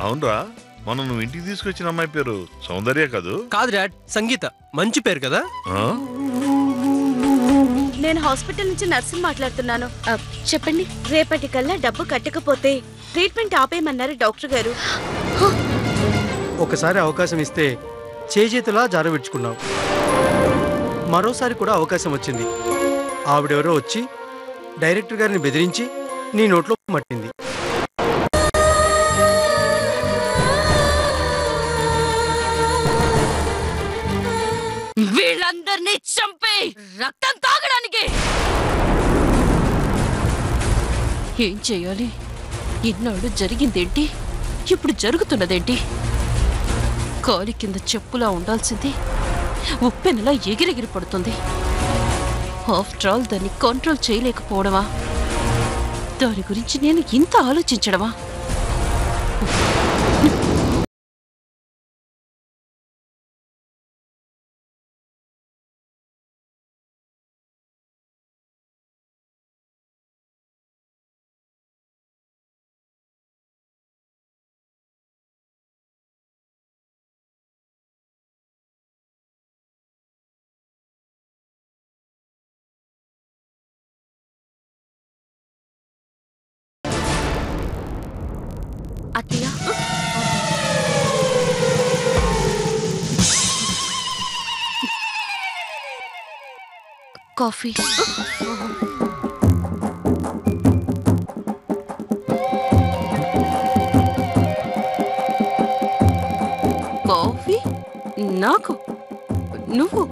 అవునరా, మనం నువ్వు ఇంటికి తీసుకొచ్చిన అమ్మాయి పేరు సౌందర్య కాదు? కాదు డాడ్, సంగీత. మంచి పేరు కదా. నేను హాస్పిటల్ నుంచి నర్సుని మాట్లాడుతున్నాను. చెప్పండి. రేపటికల్లా డబ్బు కట్టకపోతే ట్రీట్మెంట్ ఆపేయమన్నారు డాక్టర్ గారు. ఒకసారి అవకాశం ఇస్తే చేజేతులా జారవిడ్చుకున్నావు. మరోసారి కూడా అవకాశం వచ్చింది. ఆవిడెవరో వచ్చి డైరెక్టర్ గారిని బెదిరించి నీ నోట్లో మట్టింది. వీళ్ళందరినీ చంపే రక్తం తాగడానికి ఏం చేయాలి? ఇన్నాళ్ళు జరిగిందేంటి, ఇప్పుడు జరుగుతున్నదేంటి? కాలి కింద చెప్పులా ఉండాల్సింది ఉప్పెనలా ఎగిరెగిరి పడుతుంది. ఆఫ్టర్ ఆల్ దాన్ని కంట్రోల్ చేయలేకపోవడమా? దాని గురించి నేను ఇంత ఆలోచించడమా? అత్తయ్య, కాఫీ. కాఫీ నాకు నువ్వు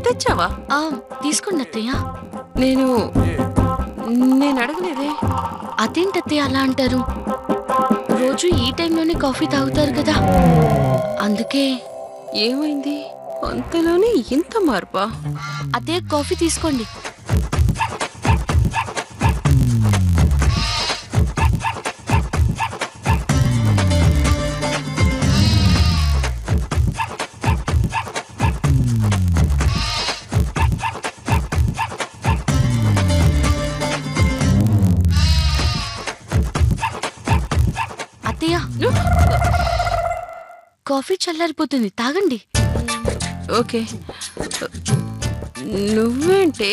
తెచ్చావా? తీసుకోండి అత్తయ్య. నేను అడగలేదే. అదేంటత్తయ్య అలా అంటారు? రోజు ఈ టైంలోనే కాఫీ తాగుతారు కదా, అందుకే. ఏమైంది అంతలోనే ఇంత మార్పా? అదే కాఫీ తీసుకోండి. కాఫీ చల్లారిపోతుంది, తాగండి. ఓకే. నువ్వేంటి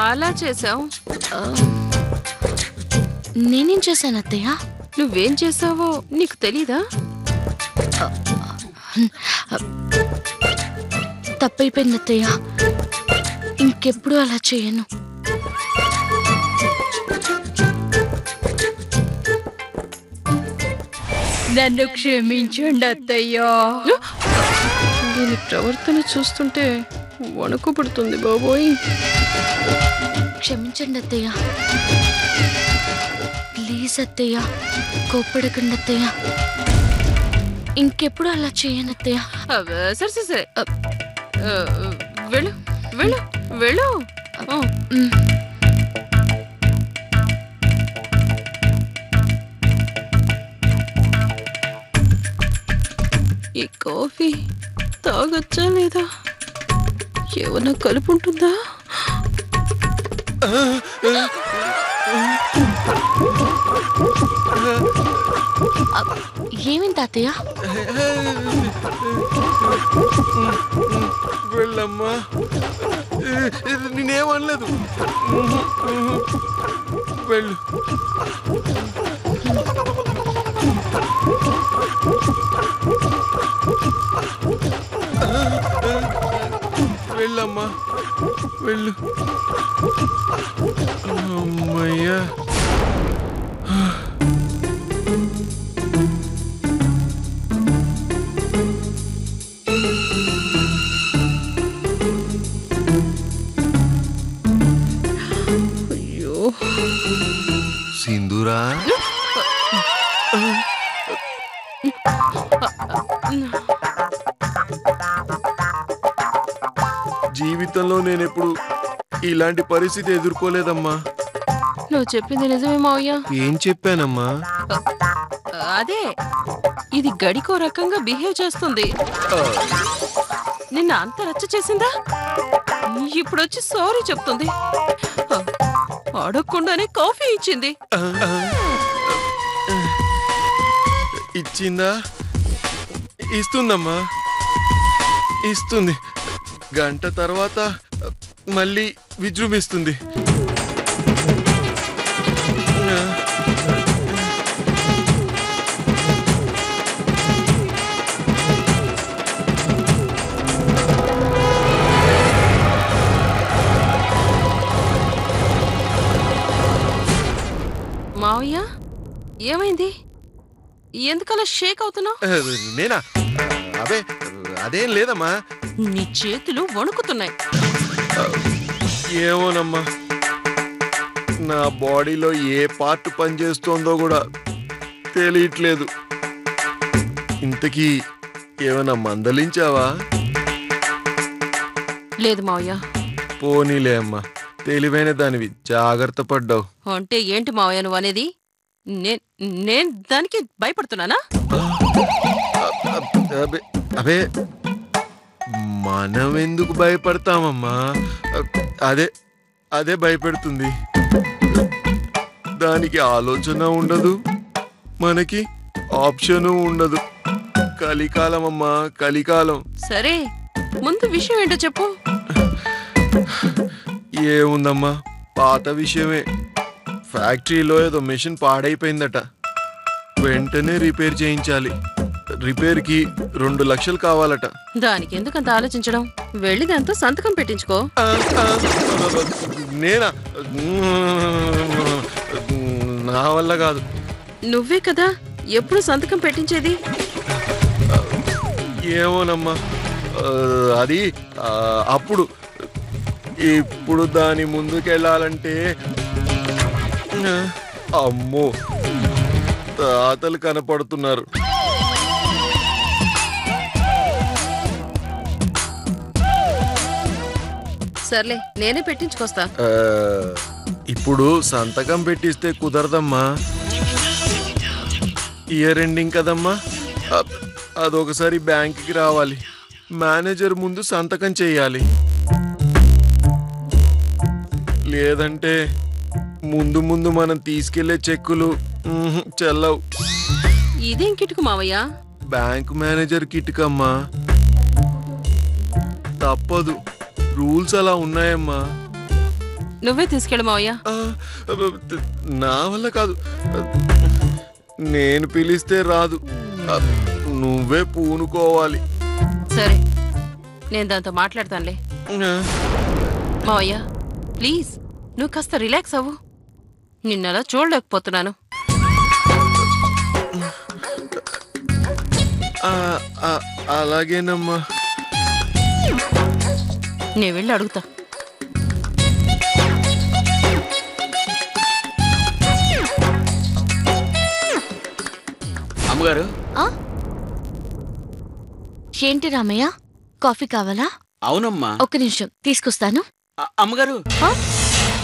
అలా చేసావు? నేనేం చేశాను అత్తయ్య? నువ్వేం చేసావో నీకు తెలీదా? తప్పైపోయింది అత్తయ్య, ఇంకెప్పుడు అలా చేయను. నన్ను క్షమించండి అత్తయ్యా. దీని ప్రవర్తన చూస్తుంటే వణుకు పుడుతుంది బాబోయ్. క్షమించండి అత్తయ్య, ప్లీజ్ అత్తయ్య, కోప్పడకండి అత్తయ్య. ఇంకెప్పుడు అలా చేయను అత్తయ్య. సరే సరే, వెళ్ళు వెళ్ళు వెళ్ళు. ఈ కాఫీ తాగొచ్చా లేదా? ఏమన్నా కలుపు ఉంటుందా? ఏమైంది తాతయ్య? వెళ్ళమ్మా, నేనేమనలేదు. వెళ్ళు. వెళ్ళమ్మా, వెళ్ళు. అమ్మయ్యా. అయ్యో, సింధూరా, జీవితంలో నేనెప్పుడు ఇలాంటి పరిస్థితి ఎదుర్కోలేదమ్మా. నువ్వు చెప్పింది నిజమే మావయ్య. ఏం చెప్పానమ్మా? అదే, ఇది గడికో రకంగా బిహేవ్ చేస్తుంది. నిన్న అంత రచ్చ చేసిందా? ఇప్పుడు వచ్చి సారీ చెప్తుంది. అడగకుండానే కాఫీ ఇచ్చింది. ఇచ్చిందా? ఇస్తుందమ్మా, ఇస్తుంది. గంట తర్వాత మళ్ళీ విజృంభిస్తుంది. మావయ్య, ఏమైంది? ఎందుకలా షేక్ అవుతున్నావు? నేనా? అదే, అదేం లేదమ్మా. నీ చేతులు వణుకుతున్నాయి. ఏమోనమ్మా, నా బాడీలో ఏ పార్ట్ పనిచేస్తోందో కూడా తెలియట్లేదు. ఇంతకీ ఏమైనా మందలించావా? లేదు మావయ్య. పోనీలే అమ్మా, తెలివైన దానివి, జాగ్రత్త పడ్డావు. అంటే ఏంటి మావయ్య నువ్వు అనేది? నేను దానికి భయపడుతున్నానా? అబే అబే, మనం ఎందుకు భయపడతామమ్మా? అదే అదే భయపెడుతుంది. దానికి ఆలోచన ఉండదు, మనకి ఆప్షను ఉండదు. కలికాలం అమ్మా, కలికాలం. సరే, ముందు విషయం ఏంటో చెప్పు. ఏముందమ్మా, పాత విషయమే. ఫ్యాక్టరీలో ఏదో మెషిన్ పాడైపోయిందట, వెంటనే రిపేర్ చేయించాలి. రిపేర్కి 2 లక్షలు కావాలట. దానికి ఎందుకంత ఆలోచించడం? వెళ్ళి దాంతో సంతకం పెట్టించుకో. నేనా? నా వల్ల కాదు. నువ్వే కదా ఎప్పుడు సంతకం పెట్టించేది. ఏమోనమ్మా, అది అప్పుడు. ఇప్పుడు దాని ముందుకెళ్ళాలంటే అమ్మో, తాతలు కనపడుతున్నారు. సర్లే, నేనే పెట్టించుకొస్తా. ఇప్పుడు సంతకం పెట్టిస్తే కుదరదమ్మా. ఇయర్ ఎండింగ్ కదమ్మా. అదొకసారి బ్యాంకుకి రావాలి, మేనేజర్ ముందు సంతకం చేయాలి. లేదంటే ముందు ముందు మనం తీసుకెళ్లే చెక్కులు చెల్లవు. ఇదేం కిటుకు మావయ్య? బ్యాంక్ మేనేజర్ కిటుకమ్మా, తప్పదు, రూల్స్ అలా ఉన్నాయమ్మా. నువ్వే తీసుకెళ్ళు మావయ్య. నా వల్ల కాదు, నేను పిలిస్తే రాదు, నువ్వే పూనుకోవాలి. సరే, నేను దాంతో మాట్లాడతానులే. మావయ్య ప్లీజ్, నువ్వు కాస్త రిలాక్స్ అవ్వు. నిన్నలా చూడలేకపోతున్నాను. అలాగేనమ్మా. నేను వెళ్ళి అడుగుతా. అమ్మగారు. ఏంటి రామయ్య, కాఫీ కావాలా? అవునమ్మా. ఒక్క నిమిషం తీసుకొస్తాను. అమ్మగారు,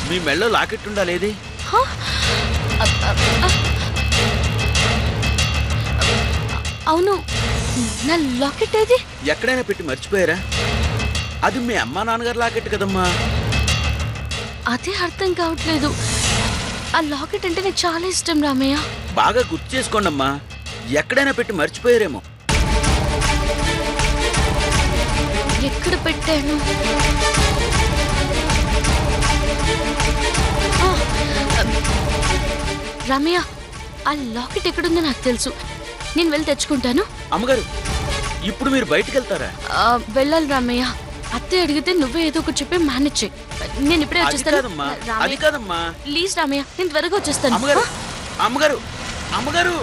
మీ మెళ్ళో లాకెట్ ఉండాలేది? అవును, నా లాకెట్ ఏది? ఎక్కడైనా పెట్టి మర్చిపోయారా? అది మీ అమ్మా నాన్నగారు లాకెట్ కదమ్మా. అదే అర్థం కావట్లేదు. ఆ లాకెట్ అంటే నాకు చాలా ఇష్టం రామయ్య. బాగా గుర్తు చేసుకోండి అమ్మా. ఎక్కడైనా పెట్టి మర్చిపోయారేమో. ఎక్కడ పెట్టాను? ఆ, రమ్య, ఆ లాకెట్ ఎక్కడుందో నాకు తెలుసు. నేను వెళ్ళి తెచ్చుకుంటాను. అమ్మగారు, ఇప్పుడు మీరు బయటికి వెళ్తారా? వెళ్ళాలి రమయ్య. అత్తయ్య అడిగితే నువ్వే ఏదో ఒకటి చెప్పి మేనేజ్ చేయి. నేను ఇప్పుడే వచ్చేస్తాను. అది కాదమ్మా. ప్లీజ్ రామయ్య, నేను త్వరగా వచ్చేస్తాను. అమ్మగారు, అమ్మగారు, అమ్మగారు.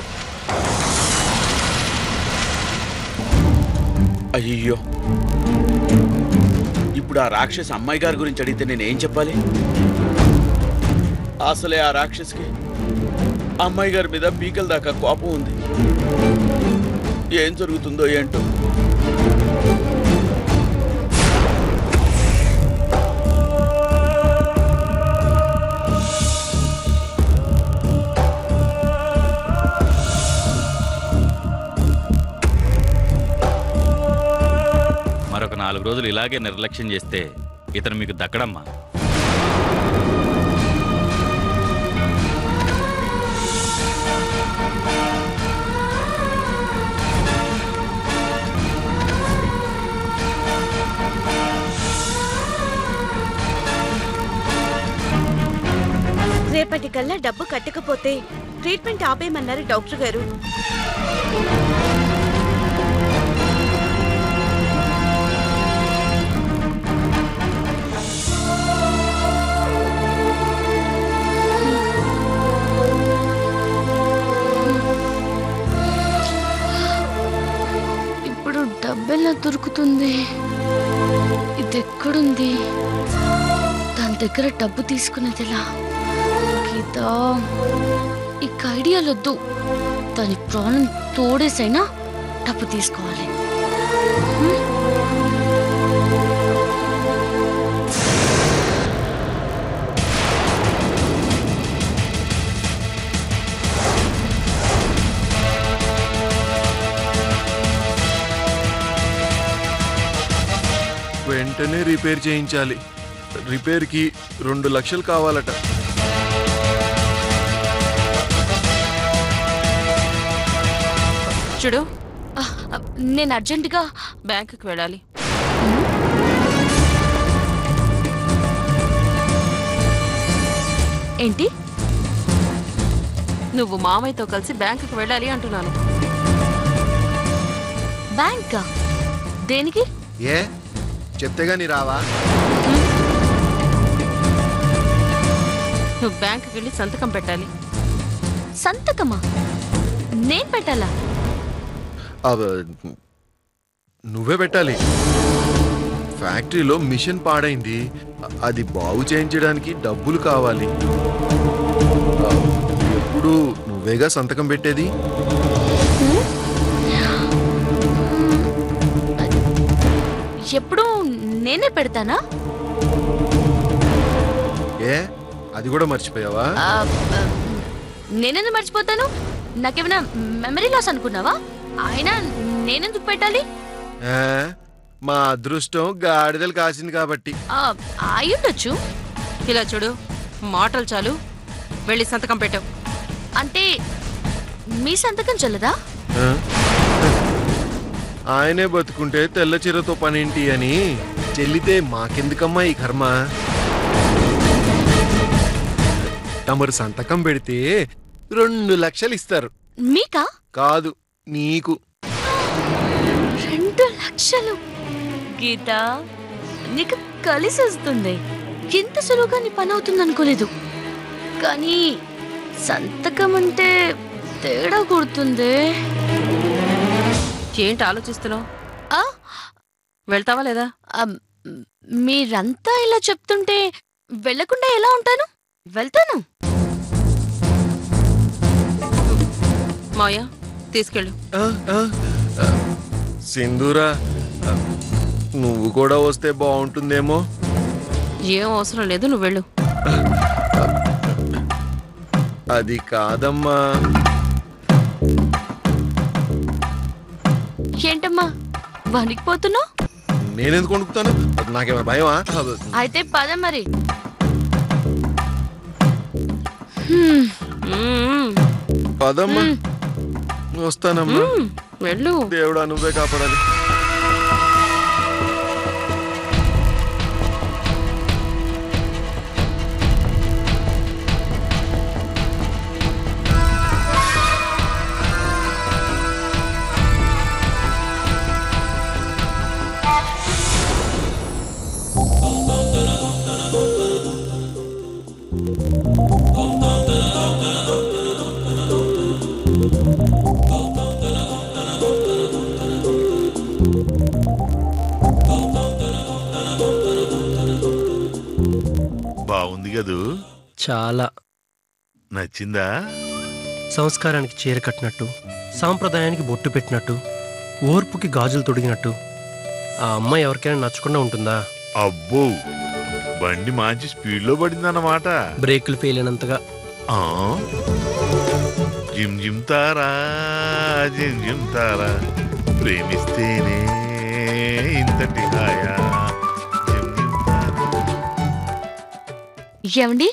అయ్యో, ఇప్పుడు ఆ రాక్షసి అమ్మాయి గారి గురించి అడిగితే నేనేం చెప్పాలి? అసలే ఆ రాక్షసికి అమ్మాయి గారి మీద పీకల దాకా కోపం ఉంది. ఏం జరుగుతుందో ఏంటో. మరొక 4 రోజులు ఇలాగే నిర్లక్ష్యం చేస్తే ఇతను మీకు దక్కడమ్మా. రేపటికల్లా డబ్బు కట్టకపోతే ట్రీట్మెంట్ ఆపేయమన్నారు డాక్టర్ గారు. ఇప్పుడు డబ్బెలా దొరుకుతుంది? ఇది ఎక్కడుంది? దాని దగ్గర డబ్బు తీసుకునేదిలా? గీతా, ఇక ఐడియాలొద్దు. దాని ప్రాణం తోడేసైనా డబ్బు తీసుకోవాలి. వెంటనే రిపేర్ చేయించాలి. రిపేర్కి 2 లక్షలు కావాలట. చూడు, నేను అర్జెంటుగా బ్యాంకుకి వెళ్ళాలి. ఏంటి? నువ్వు మామయ్యతో కలిసి బ్యాంకుకి వెళ్ళాలి అంటున్నాను. బ్యాంకా? దేనికి? ఏ చెప్తేగా నీ రావా? నువ్వు బ్యాంకుకి వెళ్ళి సంతకం పెట్టాలి. సంతకమా? నేను పెట్టాలా? నువ్వే పెట్టాలి. ఫ్యాక్టరీలో మిషన్ పాడైంది. అది బాగు చేయించడానికి డబ్బులు కావాలి. ఎప్పుడు నువ్వేగా సంతకం పెట్టేది? ఎప్పుడు నేనే పెడతానా? ఏ అది కూడా మర్చిపోయావా? నేనెందుకు మర్చిపోతాను? నాకేమైనా మెమరీ లాస్ అనుకున్నావా? అయినా నేనెందుకు పెట్టాలి? మా అదృష్టం గాడిదలు కాసింది కాబట్టి. అయ్యుండొచ్చు. ఇలా చూడు, మాటలు చాలు, వెళ్ళి సంతకం పెట్టావు. అంటే మీ సంతకం చెల్లదా? ఆయనే బతుకుంటే తెల్ల చీరతో పనేంటి అని చెల్లితే మాకెందుకమ్మా ఈ కర్మ? తమరు సంతకం పెడితే 2 లక్షలు ఇస్తారు. మీకా? కాదు, నీకు. 2 లక్షలు? గీత, నీకు కలిసి వస్తుంది. ఎంత సులువుగా నీ పని అవుతుంది అనుకోలేదు. కానీ సంతకం అంటే తేడా కొడుతుంది. ఏంటి ఆలోచిస్తున్నావు? వెళ్తావా లేదా? మీరంతా ఇలా చెప్తుంటే వెళ్లకుండా ఎలా ఉంటాను? వెళ్తాను. మావయ్య, తీసుకెళ్ళు. సింధూరా, నువ్వు కూడా వస్తే బాగుంటుందేమో. ఏం అవసరం లేదు, నువ్వు వెళ్ళు. అది కాదమ్మా. ఏంటమ్మా వణికిపోతున్నావు? నేనెందుకు వణుకుతాను? నాకేమైనా భయమా? అయితే పద మరి. పదమ్మా. వస్తానమ్మా. వెళ్ళు. దేవుడా నువ్వే కాపాడాలి. బాగుంది కదూ? చాలా. నచ్చిందా? సంస్కారానికి చీర కట్టినట్టు, సాంప్రదాయానికి బొట్టు పెట్టినట్టు, ఓర్పుకి గాజులు తొడిగినట్టు. ఆ అమ్మాయి ఎవరికైనా నచ్చకుండా ఉంటుందా? అబ్బో, బండి మంచి స్పీడ్లో పడిందన్నమాట. బ్రేకులు ఫెయిల్ అయినంతగా. ఆ, జిమ్ జిమ్ తారా, జిమ్ జిమ్ తారా, ప్రేమిస్తేనే ఇంతటి హాయా. జిమ్ జిమ్ తారా. ఏమండి?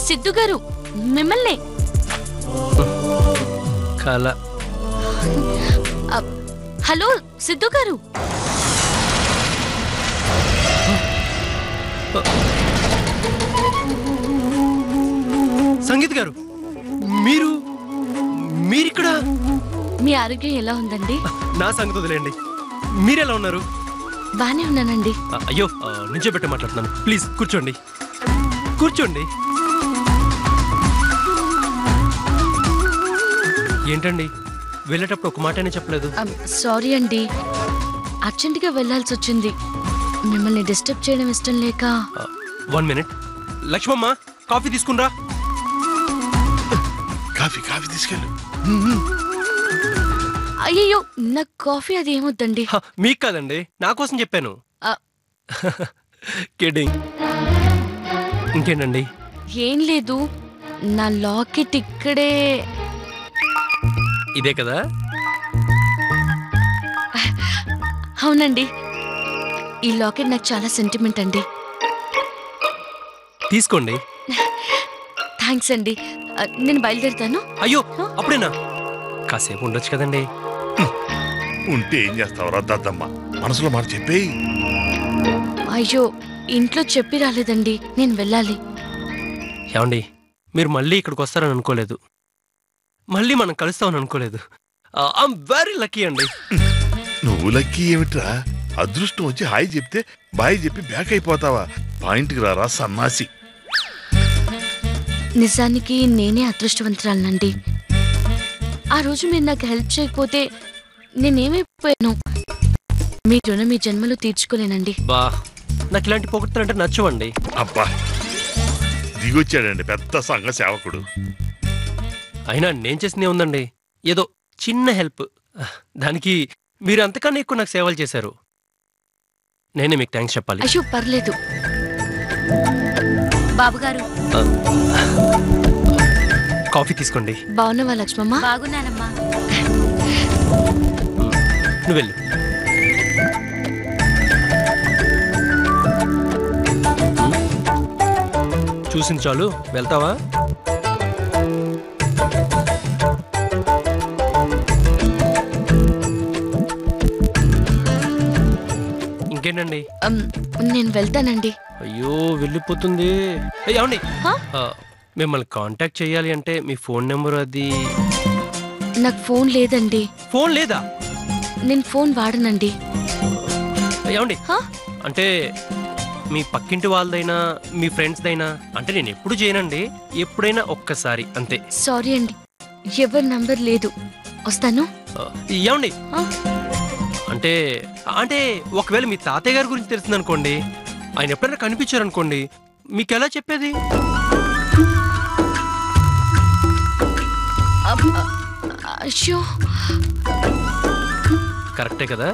సిద్ధు గారు మిమ్మల్ని. కళ. హలో సిద్ధు గారు. సంగీత్ గారు, మీరిక్కడ? మీ ఆరోగ్యం ఎలా ఉందండి? నా సంగతి వదిలేండి, మీరెలా ఉన్నారు? బానే ఉన్నానండి. అయ్యో, నించోబెట్టి మాట్లాడుతున్నాను. ప్లీజ్ కూర్చోండి, కూర్చోండి. ఏంటండి, వెళ్ళేటప్పుడు ఒక మాటనే చెప్పలేదు? సారీ అండి, అర్జెంటుగా వెళ్ళాల్సి వచ్చింది. మిమ్మల్ని డిస్టర్బ్ చేయడం ఇష్టం లేక. 1 మినిట్. లక్ష్మమ్మ, కాఫీ తీసుకునిరా. కాఫీ కాఫీ తీసుకెళ్ళు. అయ్యో, నాకు కాఫీ అది ఏమొద్దండి. మీకు కాదండి, నా కోసం చెప్పాను. కిడ్డింగ్. ఇంకేంటండి? ఏం లేదు, నా లాకెట్ ఇక్కడే. ఇదే కదా? అవునండి, ఈ లాకెట్ నాకు చాలా సెంటిమెంట్ అండి. తీసుకోండి. థ్యాంక్స్ అండి, నేను బయలుదేరుతాను. అయ్యో, అప్పుడేనా? కాసేపు ఉండొచ్చు కదండి. ఉంటే ఏం చేస్తావురా దద్దమ్మ, మనసులో మాట చెప్పేయి. అయ్యో, ఇంట్లో చెప్పి రాలేదండి, నేను వెళ్ళాలి. ఏమండి, మీరు మళ్ళీ ఇక్కడికి వస్తారని అనుకోలేదు, మళ్ళీ మనం కలుస్తామని అనుకోలేదు. ఐఎమ్ వెరీ లక్కీ అండి. నువ్వు లక్కీ ఏమిట్రా? అదృష్టం వచ్చి హాయ్ చెప్తే బాయ్ చెప్పి బ్యాక్ అయిపోతావా? పాయింట్కి రారా సన్నాసి. నిజానికి నేనే అదృష్టవంతురాలనండి. ఆ రోజు మీరు నాకు హెల్ప్ చేయకపోతే నేనేమైపోయాను. మీ రుణం మీ జన్మలో తీర్చుకోలేనండి. బా, నాకు ఇలాంటి పొగడ్తలంటే నచ్చవండి. అబ్బా, దిగొచ్చాడండి పెద్ద సంఘ సేవకుడు. అయినా నేను చేసిందే ఉందండి, ఏదో చిన్న హెల్ప్. దానికి మీరు అంతకన్నా ఎక్కువ నాకు సేవలు చేశారు. నేనే మీకు థ్యాంక్స్ చెప్పాలి. అయ్యో పర్లేదు. బాబుగారు, కాఫీ తీసుకోండి. బాగున్నావా లక్ష్మమ్మ? బాగున్నానమ్మా. నువ్వు వెళ్ళు. చూసింది చాలు, వెళ్తావా? ఇంకేంటండి? నేను వెళ్తానండి. అయ్యో, వెళ్ళిపోతుంది. ఏమండి, మిమ్మల్ని కాంటాక్ట్ చేయాలి అంటే మీ ఫోన్ నెంబర్ అది. నాకు ఫోన్ లేదండి. ఫోన్ లేదా? నేను ఫోన్ వాడనండి. ఏమండి, అంటే మీ పక్కింటి వాళ్ళదైనా మీ ఫ్రెండ్స్దైనా, అంటే నేను ఎప్పుడు చేయనండి, ఎప్పుడైనా ఒక్కసారి అంతే. సారీ అండి, ఎవరి నంబర్ లేదు. వస్తాను. ఏమండి, అంటే అంటే ఒకవేళ మీ తాతయ్య గారి గురించి తెలిసిందనుకోండి, ఆయన ఎప్పుడైనా కనిపించారనుకోండి, మీకు ఎలా చెప్పేది? అయ్యో, కరెక్టే కదా?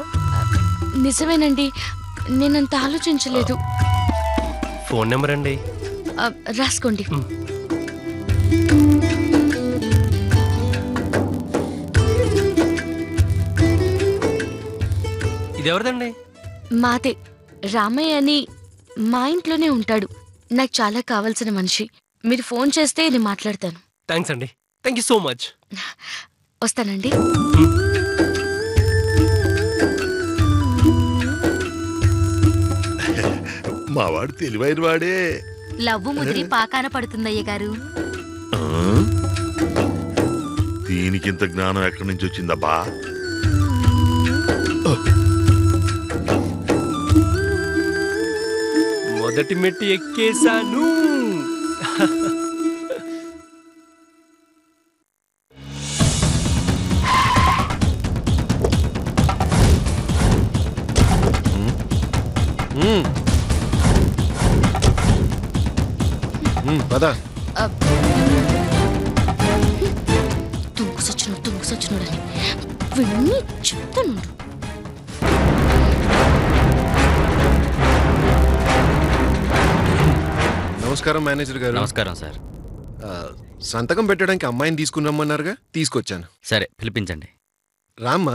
నిజమేనండి, నేనంత ఆలోచించలేదు. ఫోన్ నెంబర్ అండి, రాసుకోండి. ఇది ఎవరిదండి? మాదే, రామయ్య అని మా ఇంట్లోనే ఉంటాడు. నాకు చాలా కావాల్సిన మనిషి. మీరు ఫోన్ చేస్తే నేను మాట్లాడతాను. థ్యాంక్స్ అండి. Thank you so much. వస్తానండి. మావాడు తెలివైన వాడే. లవ్వు ముదిరి పాకాన పడుతుందయ్య గారు. ఆ? దీనికింత జ్ఞానం ఎక్కడి నుంచి వచ్చిందబ్బా? మొదటి మెట్టు ఎక్కేశాను. పదా తుంగుసొచ్చినోడని విన్ని చెప్తాను. నమస్కారం మేనేజర్ గారు. నమస్కారం సార్. సంతకం పెట్టడానికి అమ్మాయిని తీసుకుని రమ్మన్నారుగా, తీసుకొచ్చాను. సరే పిలిపించండి. రామ్మా.